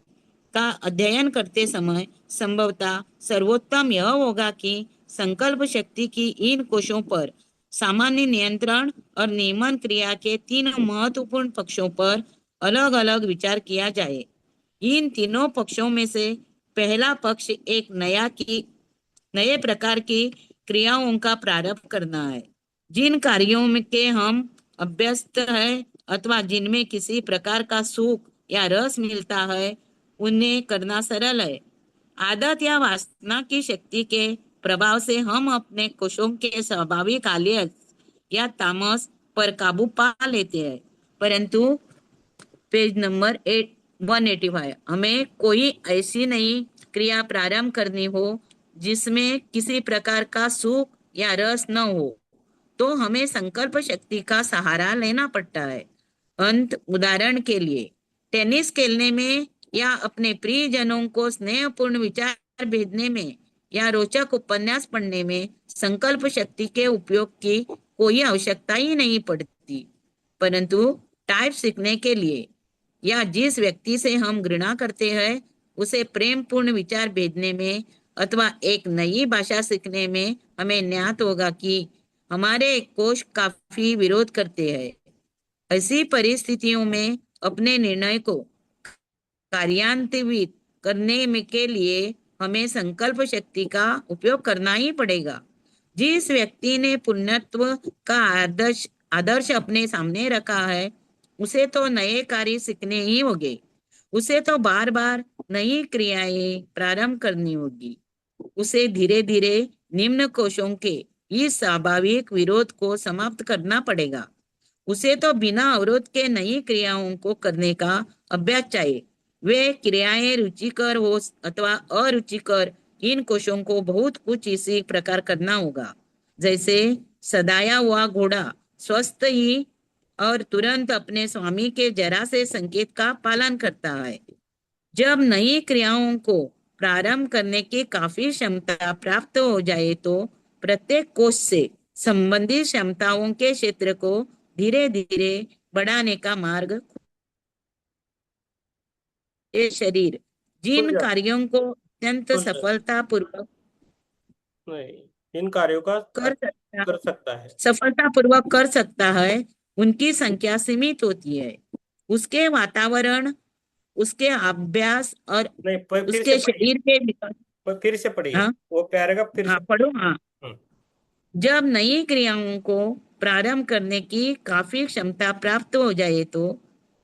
का अध्ययन करते समय संभवतः सर्वोत्तम यह होगा कि संकल्प शक्ति की इन कोशों पर सामान्य नियंत्रण और नियमन क्रिया के तीन महत्वपूर्ण पक्षों पर अलग अलग विचार किया जाए। इन तीनों पक्षों में से पहला पक्ष एक नए प्रकार की क्रियाओं का प्रारंभ करना है। जिन कार्यों में के हम अभ्यस्त है अथवा जिनमें किसी प्रकार का सुख या रस मिलता है उन्हें करना सरल है। आदत या वासना की शक्ति के प्रभाव से हम अपने कोशों के स्वाभाविक आलस्य या तामस पर काबू पा लेते हैं, परंतु पेज नंबर 185 हमें कोई ऐसी नई क्रिया प्रारंभ करनी हो जिसमें किसी प्रकार का सुख या रस न हो तो हमें संकल्प शक्ति का सहारा लेना पड़ता है। उदाहरण के लिए टेनिस खेलने में या अपने प्रियजनों को स्नेहपूर्ण विचार भेजने में या रोचक उपन्यास पढ़ने में संकल्प शक्ति के उपयोग की कोई आवश्यकता ही नहीं पड़ती, परंतु टाइप सीखने के लिए या जिस व्यक्ति से हम घृणा करते हैं उसे प्रेम पूर्ण विचार भेजने में अथवा एक नई भाषा सीखने में हमें ज्ञात होगा कि हमारे कोश काफी विरोध करते हैं। ऐसी परिस्थितियों में अपने निर्णय को कार्यान्वित करने में के लिए हमें संकल्प शक्ति का उपयोग करना ही पड़ेगा। जिस व्यक्ति ने पुण्यत्व का आदर्श अपने सामने रखा है उसे तो नए कार्य सीखने ही होंगे, उसे तो बार बार नई क्रियाएं प्रारंभ करनी होगी, उसे धीरे धीरे निम्न कोशों के इस स्वाभाविक विरोध को समाप्त करना पड़ेगा, उसे तो बिना अवरोध के नई क्रियाओं को करने का अभ्यास चाहिए। वे क्रियाएं रुचिकर हो अथवा अरुचिकर इन कोशों को बहुत कुछ इसी प्रकार करना होगा जैसे सदाया हुआ घोड़ा स्वस्थ ही और तुरंत अपने स्वामी के जरा से संकेत का पालन करता है। जब नई क्रियाओं को प्रारंभ करने की काफी क्षमता प्राप्त हो जाए तो प्रत्येक कोश से संबंधित क्षमताओं के क्षेत्र को धीरे धीरे बढ़ाने का मार्ग ये शरीर जिन कार्यों को अत्यंत सफलतापूर्वक इन कार्यों का कर सकता है उनकी संख्या सीमित होती है। उसके वातावरण, उसके अभ्यास और उसके शरीर के विकास। फिर से पढ़िए हाँ? वो पैराग्राफ फिर से पढ़ो। हाँ, जब नई क्रियाओं को प्रारंभ करने की काफी क्षमता प्राप्त हो जाए तो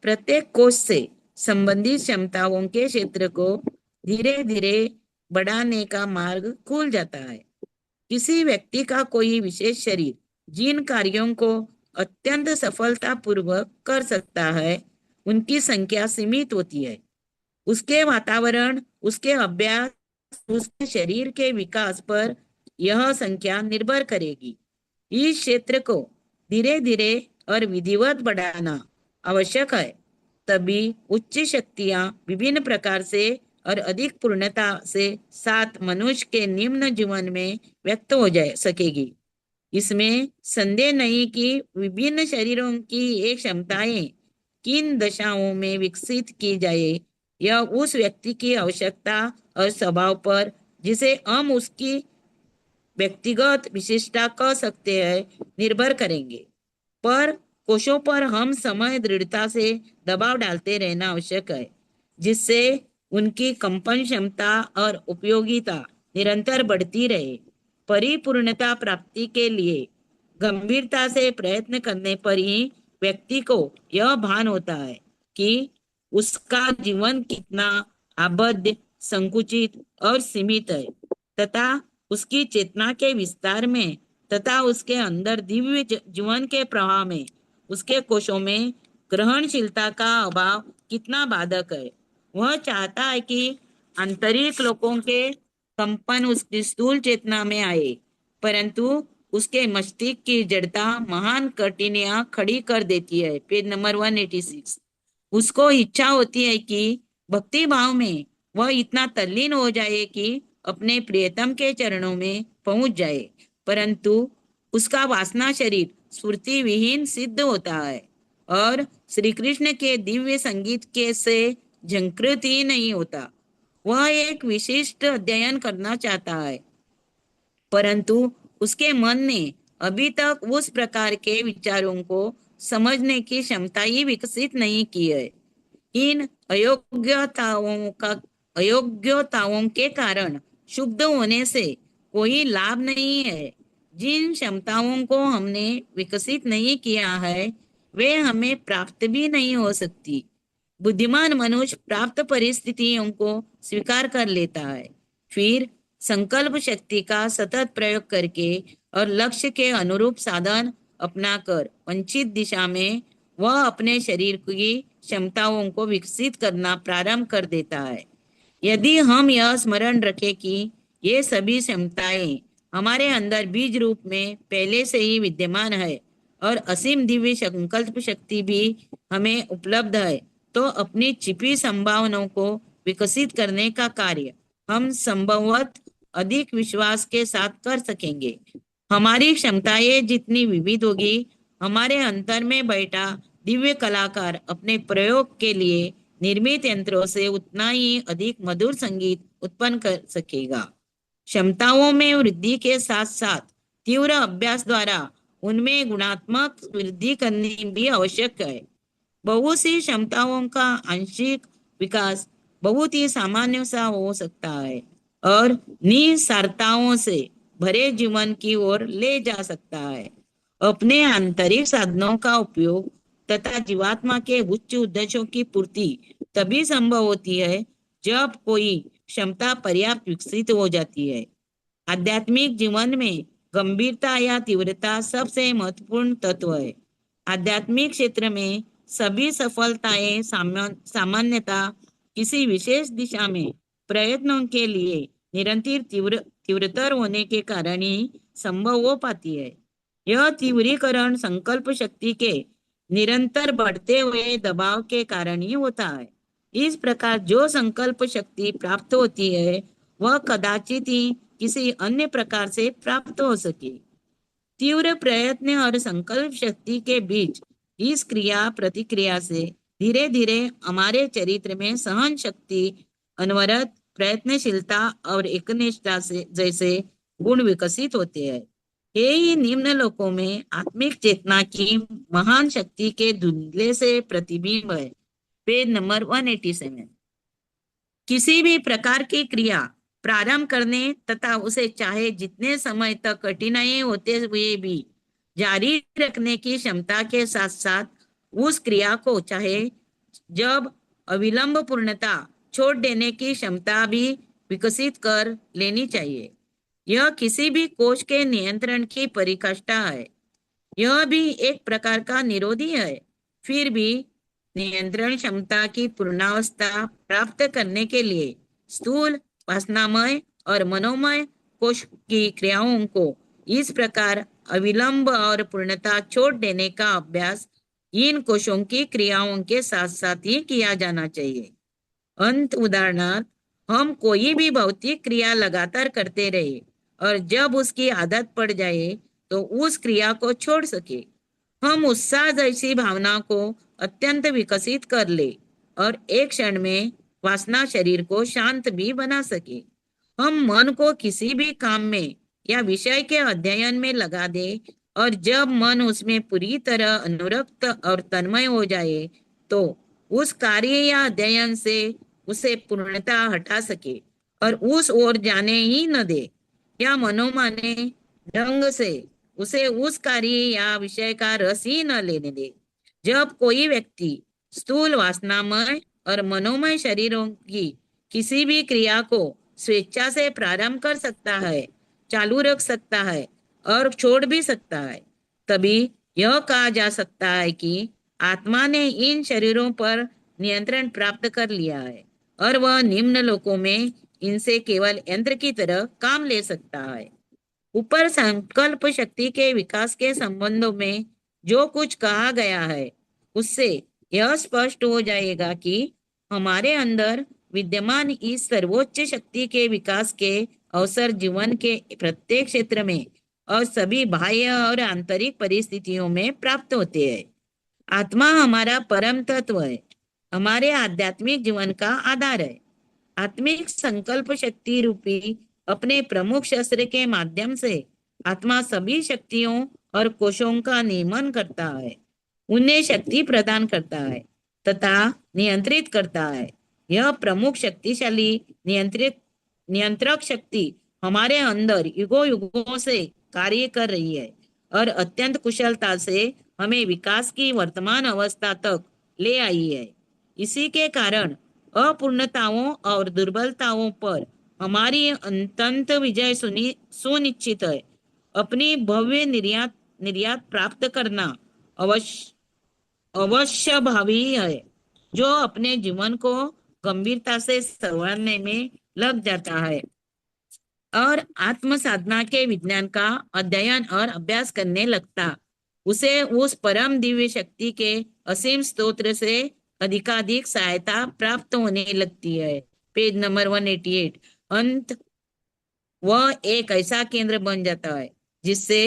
प्रत्येक कोश से संबंधित क्षमताओं के क्षेत्र को धीरे धीरे बढ़ाने का मार्ग खुल जाता है। किसी व्यक्ति का कोई विशेष शरीर जिन कार्यों को अत्यंत सफलतापूर्वक कर सकता है उनकी संख्या सीमित होती है। उसके वातावरण, उसके अभ्यास, उसके शरीर के विकास पर यह संख्या निर्भर करेगी। इस क्षेत्र को धीरे धीरे और विधिवत बढ़ाना आवश्यक है, तभी उच्च शक्तियां विभिन्न प्रकार से और अधिक पूर्णता से साथ मनुष्य के निम्न जीवन में व्यक्त हो सकेगी। इसमें संदेह नहीं कि विभिन्न शरीरों की एक क्षमताएं किन दशाओं में विकसित की जाए यह उस व्यक्ति की आवश्यकता और स्वभाव पर, जिसे हम उसकी व्यक्तिगत विशिष्टता कह सकते हैं, निर्भर करेंगे। पर कोशों पर हम समय दृढ़ता से दबाव डालते रहना आवश्यक है जिससे उनकी कंपन क्षमता और उपयोगिता निरंतर बढ़ती रहे। परिपूर्णता प्राप्ति के लिए गंभीरता से प्रयत्न करने पर ही व्यक्ति को यह भान होता है कि उसका जीवन कितना आबद्ध, संकुचित और सीमित है, तथा उसकी चेतना के विस्तार में तथा उसके अंदर दिव्य जीवन के प्रवाह में उसके कोशों में ग्रहणशीलता का अभाव कितना बाधक है। वह चाहता है कि आंतरिक लोकों के कंपन उसकी स्थूल चेतना में आए, परंतु उसके मस्तिष्क की जड़ता महान कठिनाइयां खड़ी कर देती है। Page number 186। उसको इच्छा होती है कि भक्ति भाव में वह इतना तल्लीन हो जाए कि अपने प्रियतम के चरणों में पहुंच जाए, परंतु उसका वासना शरीर स्फूर्ति विहीन सिद्ध होता है और श्री कृष्ण के दिव्य संगीत के से झंकृत ही नहीं होता। वह एक विशिष्ट अध्ययन करना चाहता है, परंतु उसके मन ने अभी तक उस प्रकार के विचारों को समझने की क्षमता ही विकसित नहीं की है। इन अयोग्यताओं के कारण शुद्ध होने से कोई लाभ नहीं है। जिन क्षमताओं को हमने विकसित नहीं किया है वे हमें प्राप्त भी नहीं हो सकती। बुद्धिमान मनुष्य प्राप्त परिस्थितियों को स्वीकार कर लेता है, फिर संकल्प शक्ति का सतत प्रयोग करके और लक्ष्य के अनुरूप साधन अपनाकर वांछित दिशा में वह अपने शरीर की क्षमताओं को विकसित करना प्रारंभ कर देता है। यदि हम यह स्मरण रखें कि ये सभी क्षमताएं हमारे अंदर बीज रूप में पहले से ही विद्यमान है और असीम दिव्य संकल्प शक्ति भी हमें उपलब्ध है, तो अपनी छिपी संभावनाओं को विकसित करने का कार्य हम संभवतः अधिक विश्वास के साथ कर सकेंगे। हमारी क्षमताएं जितनी विविध होगी, हमारे अंतर में बैठा दिव्य कलाकार अपने प्रयोग के लिए निर्मित यंत्रों से उतना ही अधिक मधुर संगीत उत्पन्न कर सकेगा। क्षमताओं में वृद्धि के साथ साथ तीव्र अभ्यास द्वारा उनमें गुणात्मक वृद्धि करनी भी आवश्यक है। बहुत सी क्षमताओं का आंशिक विकास बहुत ही सामान्य सा हो सकता है और निसारताओं से भरे जीवन की ओर ले जा सकता है। अपने आंतरिक साधनों का उपयोग तथा जीवात्मा के उच्च उद्देश्यों की पूर्ति तभी संभव होती है जब कोई क्षमता पर्याप्त विकसित हो जाती है। आध्यात्मिक जीवन में गंभीरता या तीव्रता सबसे महत्वपूर्ण तत्व है। आध्यात्मिक क्षेत्र में सभी सफलताएं सामान्यतः किसी विशेष दिशा में प्रयत्नों के लिए निरंतर तीव्रतर होने के कारण ही संभव हो पाती है। यह तीव्रीकरण संकल्प शक्ति के निरंतर बढ़ते हुए दबाव के कारण ही होता है। इस प्रकार जो संकल्प शक्ति प्राप्त होती है वह कदाचित ही किसी अन्य प्रकार से प्राप्त हो सके। तीव्र प्रयत्न और संकल्प शक्ति के बीच इस क्रिया प्रतिक्रिया से धीरे धीरे हमारे चरित्र में सहन शक्ति, अनवरत प्रयत्नशीलता और एकनिष्ठता से जैसे गुण विकसित होते हैं। ये ही निम्न लोकों में आत्मिक चेतना की महान शक्ति के धुंधले से प्रतिबिंब है। Page number 187। किसी भी प्रकार की क्रिया प्रारंभ करने तथा उसे चाहे जितने समय तक कठिनाई होते हुए भी जारी रखने की क्षमता के साथ साथ उस क्रिया को चाहे जब अविलंब पूर्णता छोड़ देने की क्षमता भी विकसित कर लेनी चाहिए। यह किसी भी कोश के नियंत्रण की परिकाष्ठा है। यह भी एक प्रकार का निरोधी है। फिर भी नियंत्रण क्षमता की पूर्णावस्था प्राप्त करने के लिए स्थूल, वासनामय और मनोमय कोश की क्रियाओं को इस प्रकार अविलंब और पूर्णता छोड़ देने का अभ्यास इन कोशों की क्रियाओं के साथ साथ ही किया जाना चाहिए। अंत उदाहरणार्थ, हम कोई भी भौतिक क्रिया लगातार करते रहे और जब उसकी आदत पड़ जाए तो उस क्रिया को छोड़ सके। हम उत्साह जैसी भावना को अत्यंत विकसित कर ले और एक क्षण में वासना शरीर को शांत भी बना सके। हम मन को किसी भी काम में या विषय के अध्ययन में लगा दे और जब मन उसमें पूरी तरह अनुरक्त और तन्मय हो जाए तो उस कार्य या अध्ययन से उसे पूर्णता हटा सके और उस ओर जाने ही न दे या मनोमाने ढंग से उसे उस कार्य या विषय का रस ही न लेने दे। जब कोई व्यक्ति स्थूल वासनामय और मनोमय शरीरों की किसी भी क्रिया को स्वेच्छा से प्रारंभ कर सकता है, चालू रख सकता है और छोड़ भी सकता है। तभी यह कहा जा सकता है कि आत्मा ने इन शरीरों पर नियंत्रण प्राप्त कर लिया है और वह निम्न लोकों में इनसे केवल यंत्र की तरह काम ले सकता है। ऊपर संकल्प शक्ति के विकास के संबंधों में जो कुछ कहा गया है, उससे यह स्पष्ट हो जाएगा कि हमारे अंदर विद्यमान इस सर्वोच्च शक्ति के विकास के अवसर जीवन के प्रत्येक क्षेत्र में और सभी बाह्य और आंतरिक परिस्थितियों में प्राप्त होते हैं। आत्मा हमारा परम तत्व है, हमारे आध्यात्मिक जीवन का आधार है। आत्मिक संकल्प शक्ति रूपी अपने प्रमुख शस्त्र के माध्यम से आत्मा सभी शक्तियों और कोशों का नियमन करता है, उन्हें शक्ति प्रदान करता है तथा नियंत्रित करता है। यह प्रमुख शक्तिशाली नियंत्रित नियंत्रक शक्ति हमारे अंदर युगों युगों से कार्य कर रही है और अत्यंत कुशलता से हमें विकास की वर्तमान अवस्था तक ले आई है। इसी के कारण अपूर्णताओं और दुर्बलताओं पर हमारी अत्यंत विजय सुनिश्चित है। अपनी भव्य निर्यात निर्यात प्राप्त करना अवश्य अवश्य भावी है, जो अपने जीवन को गंभीरता से संवारने में लग जाता है और आत्म साधना के विज्ञान का अध्ययन और अभ्यास करने लगता, उसे उस परम दिव्य शक्ति के असीम स्तोत्र से अधिकाधिक सहायता प्राप्त होने लगती है। Page number 188। अंत वह एक ऐसा केंद्र बन जाता है जिससे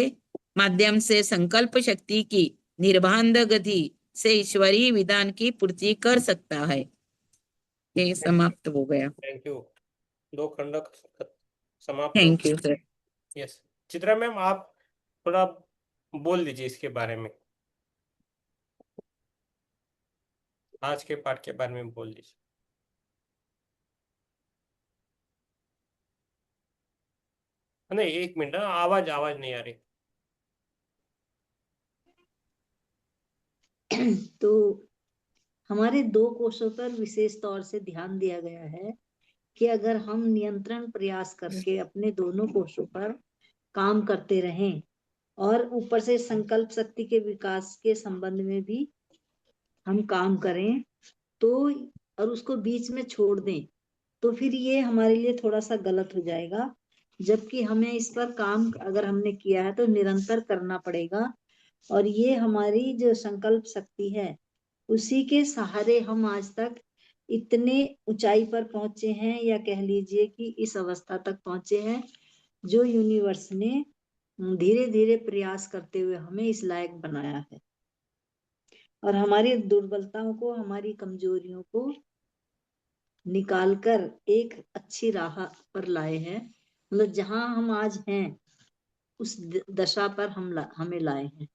माध्यम से संकल्प शक्ति की निर्बाध गति से ईश्वरीय विधान की पूर्ति कर सकता है। ये समाप्त हो गया। Thank you. 2 खंड समाप्त हो। Thank you sir. Yes, Chitra ma'am आप थोड़ा बोल दीजिए इसके बारे में, आज के पाठ के बारे में बोल दीजिए। नहीं, 1 मिनट, आवाज आवाज नहीं आ रही। तो हमारे 2 कोशों पर विशेष तौर से ध्यान दिया गया है कि अगर हम नियंत्रण प्रयास करके अपने दोनों कोशों पर काम करते रहें और ऊपर से संकल्प शक्ति के विकास के संबंध में भी हम काम करें तो, और उसको बीच में छोड़ दें, तो फिर ये हमारे लिए थोड़ा सा गलत हो जाएगा। जबकि हमें इस पर काम अगर हमने किया है तो निरंतर करना पड़ेगा, और ये हमारी जो संकल्प शक्ति है उसी के सहारे हम आज तक इतने ऊंचाई पर पहुंचे हैं, या कह लीजिए कि इस अवस्था तक पहुंचे हैं जो यूनिवर्स ने धीरे धीरे प्रयास करते हुए हमें इस लायक बनाया है, और हमारी दुर्बलताओं को, हमारी कमजोरियों को निकालकर एक अच्छी राह पर लाए हैं। मतलब जहां हम आज हैं उस दशा पर हमें लाए हैं।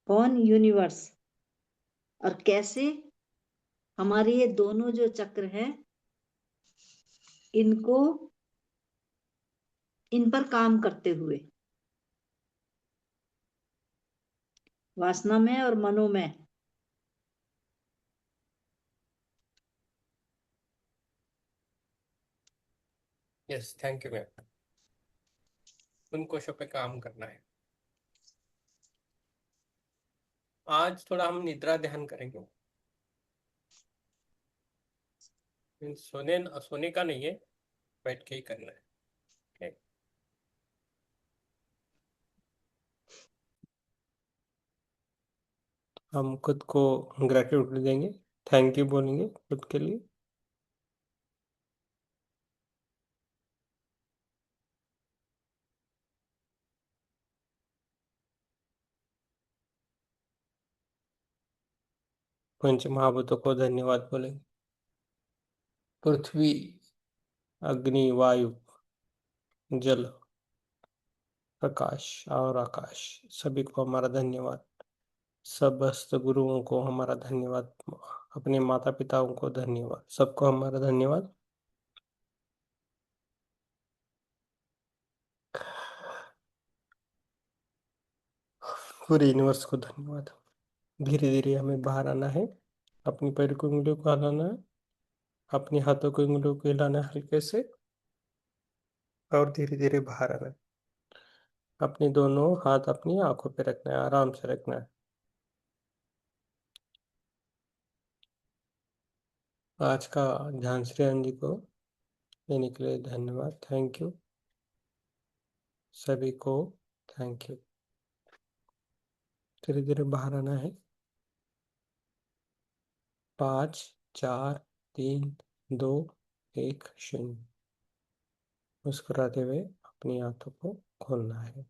कौन? यूनिवर्स। और कैसे? हमारे ये दोनों जो चक्र हैं, इनको, इन पर काम करते हुए, वासना में और मनो में, यस, थैंक यू मैम। उन कोशों पे काम करना है। आज थोड़ा हम निद्रा ध्यान करेंगे। सोने सोने का नहीं है, बैठ के ही करना है। Okay? हम खुद को ग्रेटिट्यूड देंगे, थैंक यू बोलेंगे खुद के लिए। पंच महाभूतों को धन्यवाद बोलेंगे। पृथ्वी, अग्नि, वायु, जल, प्रकाश और आकाश, सभी को हमारा धन्यवाद। सब हस्त गुरुओं को हमारा धन्यवाद, अपने माता पिताओं को धन्यवाद, सबको हमारा धन्यवाद। पूरे यूनिवर्स को धन्यवाद। धीरे धीरे हमें बाहर आना है, अपनी पैर को, उंगलियों को हिलाना है। अपने हाथों को उंगलियों को हिलाना है हल्के से और धीरे धीरे बाहर आना है। अपने दोनों हाथ अपनी आंखों पे रखना है, आराम से रखना है। आज का ध्यान श्रेयन जी को देने के लिए धन्यवाद। थैंक यू सभी को। Thank you. धीरे धीरे बाहर आना है। 5 4 3 2 1 0। मुस्कुराते हुए अपनी आंखों को खोलना है।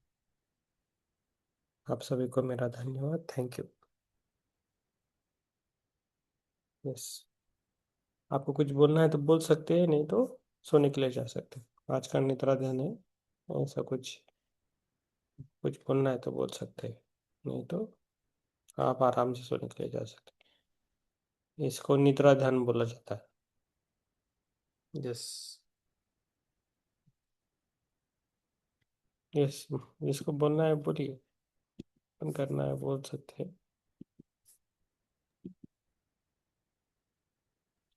आप सभी को मेरा धन्यवाद। Thank you. यस, आपको कुछ बोलना है तो बोल सकते हैं, नहीं तो सोने के लिए जा सकते हैं। आज का निद्रा ध्यान है, ऐसा कुछ कुछ बोलना है तो बोल सकते हैं, नहीं तो आप आराम से सोने के लिए जा सकते हैं। इसको निद्रा ध्यान बोला जाता है। यस यस, इसको बोलना है बोलिए, करना है बोल सकते हैं।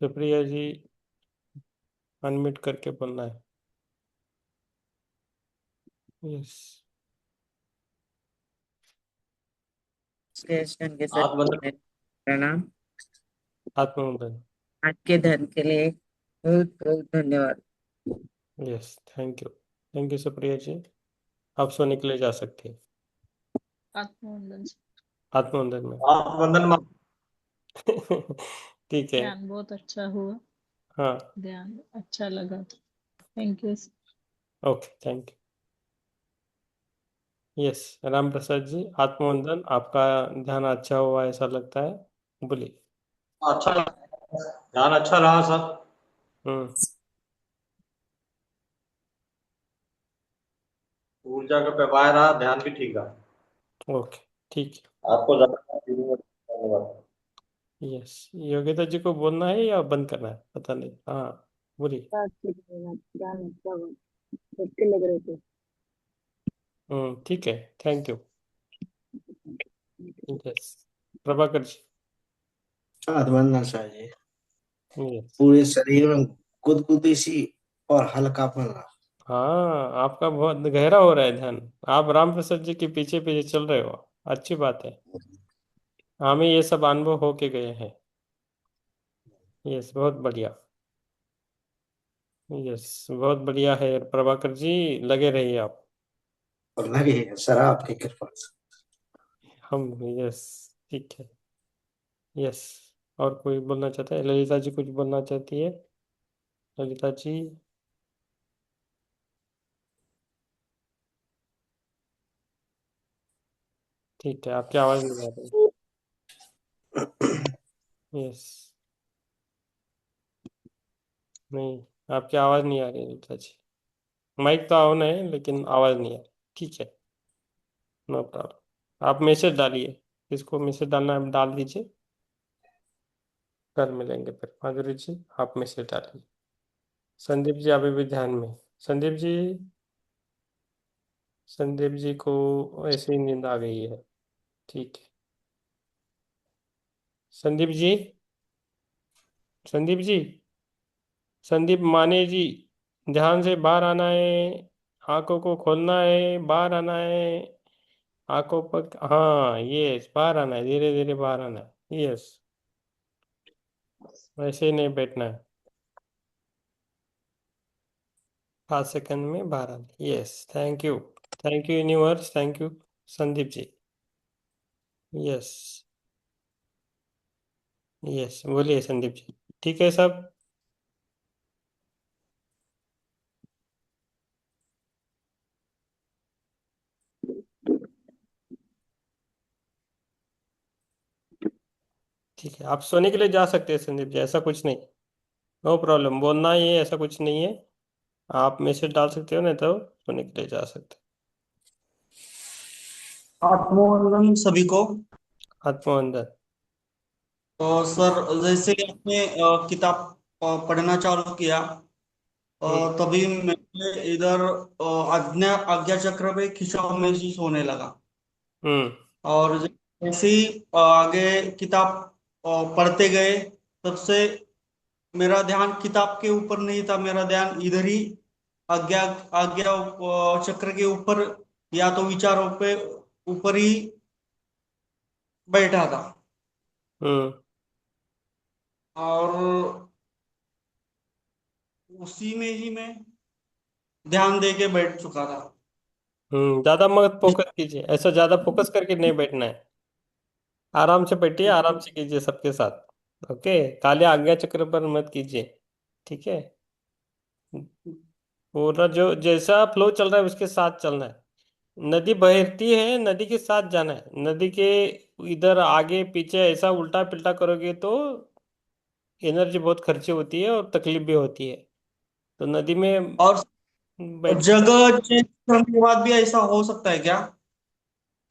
सुप्रिया जी अनम्यूट करके बोलना है। यस, स्टेशन के हाथ बंद। सर प्रणाम। आत्मवंदन। आज के धन के लिए बहुत बहुत धन्यवाद। यस, थैंक यू सुप्रिया जी। आप सोने के लिए जा सकते हैं आत्मवंदन। आत्मवंदन में। हाथ बंधन मत। ठीक है। ध्यान बहुत अच्छा हुआ, हाँ, ध्यान अच्छा लगा। Thank you. Okay, thank you. Yes, Ram Prasad ji आत्मवंदन। आपका ध्यान अच्छा हुआ ऐसा लगता है, बोलिए। अच्छा, ध्यान अच्छा रहा सर। हम्म, ऊर्जा का प्रवाह रहा, ध्यान भी ठीक रहा। ओके, ठीक आपको धन्यवाद। है। यस, योगिता जी को बोलना है या बंद करना है, पता नहीं। हाँ, बोलिए। ठीक है, thank you. Yes, Prabhakar ji. अभिनंदन सर जी। यस, पूरे शरीर में गुदगुदी सी और हल्कापन रहा। हाँ, आपका बहुत गहरा हो रहा है ध्यान। आप राम प्रसाद जी के पीछे पीछे चल रहे हो, अच्छी बात है। हमें ये सब अनुभव होके गए हैं। यस, बहुत बढ़िया। यस, बहुत बढ़िया है प्रभाकर जी, लगे रहिए आप। और लगे हैं सर आपकी कृपा से। हम, यस, ठीक है। यस, और कोई बोलना चाहता है? ललिता जी कुछ बोलना चाहती है? ललिता जी। ठीक है, आपकी आवाज नहीं आ रही। यस, नहीं, आपकी आवाज नहीं आ रही ललिता जी। माइक तो ऑन है लेकिन आवाज नहीं आ रही। ठीक है, नो प्रॉब्लम। आप मैसेज डालिए, किसको मैसेज डालना है डाल दीजिए। कल मिलेंगे फिर। माधुरी जी आप मैसेज डालिए। संदीप जी अभी भी ध्यान में। संदीप जी, संदीप जी को ऐसे ही नींद आ गई है। ठीक है, संदीप जी, संदीप जी, संदीप माने जी, ध्यान से बाहर आना है, आंखों को खोलना है, बाहर आना है, आंखों पर, हाँ यस, बाहर आना है, धीरे धीरे बाहर आना है। यस, वैसे ही नहीं बैठना है। 5 सेकंड में बाहर आना है। Yes, thank you universe, thank you Sandeep ji. Yes, yes, बोलिए संदीप जी। ठीक है सब। ठीक है, आप सोने के लिए जा सकते हैं संदीप जी, ऐसा कुछ नहीं। नो प्रॉब्लम, बोलना ही है ऐसा कुछ नहीं है। आप मैसेज डाल सकते हो, नहीं तो सोने के लिए जा सकते आत्मवंदन सभी को। हैं। आत्मवंदन। सर जैसे ही आपने किताब पढ़ना चालू किया, हम्म तभी मैंने इधर आज्ञा आज्ञा चक्र पे खिंचाव महसूस होने लगा। हम्म और जैसे ही आगे किताब पढ़ते गए, तब से मेरा ध्यान किताब के ऊपर नहीं था, मेरा ध्यान इधर ही आज्ञा आज्ञा चक्र के ऊपर या तो विचारों पे ऊपर ही बैठा था। हम्म और उसी में ही मैं ध्यान दे के बैठ चुका था। ज्यादा मत फोकस कीजिए, ऐसा ज्यादा फोकस करके नहीं बैठना है। आराम से बैठिए, आराम से कीजिए सबके साथ। ओके, काले आज्ञा चक्र पर मत कीजिए। ठीक है, पूरा जो जैसा फ्लो चल रहा है उसके साथ चलना है। नदी बहती है, नदी के साथ जाना है। नदी के इधर आगे पीछे ऐसा उल्टा पिल्टा करोगे तो एनर्जी बहुत खर्ची होती है और तकलीफ भी होती है। तो नदी में और बैठ के जगह चेंज करने के बाद भी ऐसा हो सकता है क्या?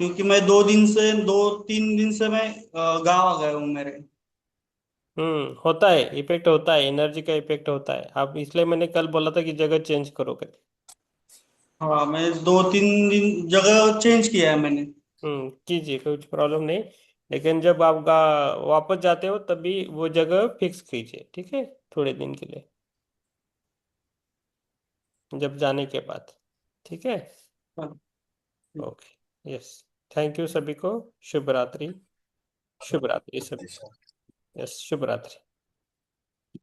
क्योंकि मैं 2 3 दिन से मैं गाँव आ गया हूँ मेरे। होता है, इफेक्ट होता है, एनर्जी का इफेक्ट होता है। आप इसलिए मैंने कल बोला था कि जगह चेंज करो करके। हाँ, मैं 2 3 दिन जगह चेंज किया है मैंने। कीजिए, कुछ प्रॉब्लम नहीं। लेकिन जब आप वापस जाते हो तभी वो जगह फिक्स कीजिए, ठीक है, थोड़े दिन के लिए, जब जाने के बाद। ठीक है। हाँ। Okay, yes. थैंक यू सभी को। शुभ रात्रि। शुभ रात्रि सभी को। यस, शुभ रात्रि।